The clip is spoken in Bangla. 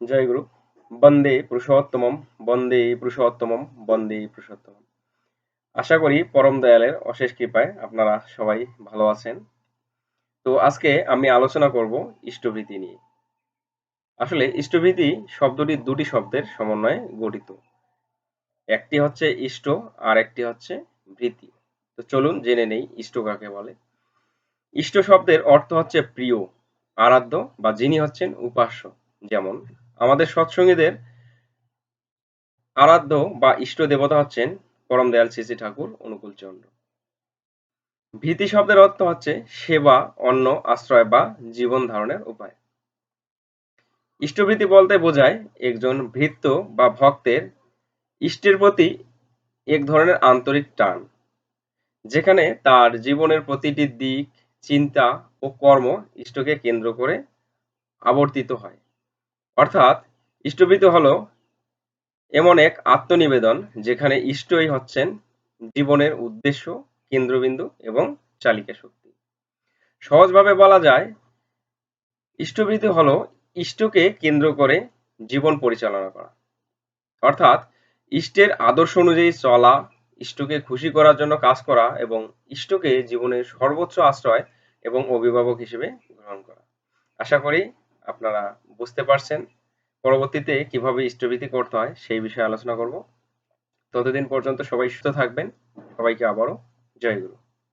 জয়গুরু। বন্দে পুরুষোত্তমম, বন্দে পুরুষোত্তমম, বন্দে পুরুষোত্তমম। আশা করি পরম দয়ালের অশেষ কৃপায় আপনারা সবাই ভালো আছেন। তো আজকে আমি আলোচনা করব ইষ্টভৃতি নিয়ে। আসলে ইষ্টভৃতি শব্দটি দুটি শব্দের সমন্বয়ে গঠিত। একটি হচ্ছে ইষ্ট আর একটি হচ্ছে ভৃতি। তো চলুন জেনে নেই ইষ্ট কাকে বলে। ইষ্ট শব্দের অর্থ হচ্ছে প্রিয়, আরাধ্য বা যিনি হচ্ছেন উপাস্য। যেমন আমাদের সৎসঙ্গীদের আরাধ্য বা ইষ্ট দেবতা হচ্ছেন পরম দয়াল শ্রী শ্রী ঠাকুর অনুকূল চন্দ্র। ভীতি শব্দের অর্থ হচ্ছে সেবা, অন্ন, আশ্রয় বা জীবন ধারণের উপায়। ইষ্টভৃতি বলতে বোঝায় একজন ভৃত্য বা ভক্তের ইষ্টের প্রতি এক ধরনের আন্তরিক টান, যেখানে তার জীবনের প্রতিটি দিক, চিন্তা ও কর্ম ইষ্টকে কেন্দ্র করে আবর্তিত হয়। অর্থাৎ ইষ্টভৃতি হলো এমন এক আত্মনিবেদন যেখানে ইষ্টই হচ্ছেন জীবনের উদ্দেশ্য, কেন্দ্রবিন্দু এবং চালিকা শক্তি। সহজভাবে বলা যায়, ইষ্টভৃতি হলো ইষ্টকে কেন্দ্র করে জীবন পরিচালনা করা। অর্থাৎ ইষ্টের আদর্শ অনুযায়ী চলা, ইষ্টকে খুশি করার জন্য কাজ করা এবং ইষ্টকে জীবনের সর্বোচ্চ আশ্রয় এবং অভিভাবক হিসেবে গ্রহণ করা। আশা করি আপনারা বুঝতে পারছেন। পরবর্তীতে কিভাবে ইষ্টভৃতি করতে হয় সেই বিষয়ে আলোচনা করব। ততদিন পর্যন্ত সবাই সুস্থ থাকবেন। সবাইকে আবারও জয় গুরু।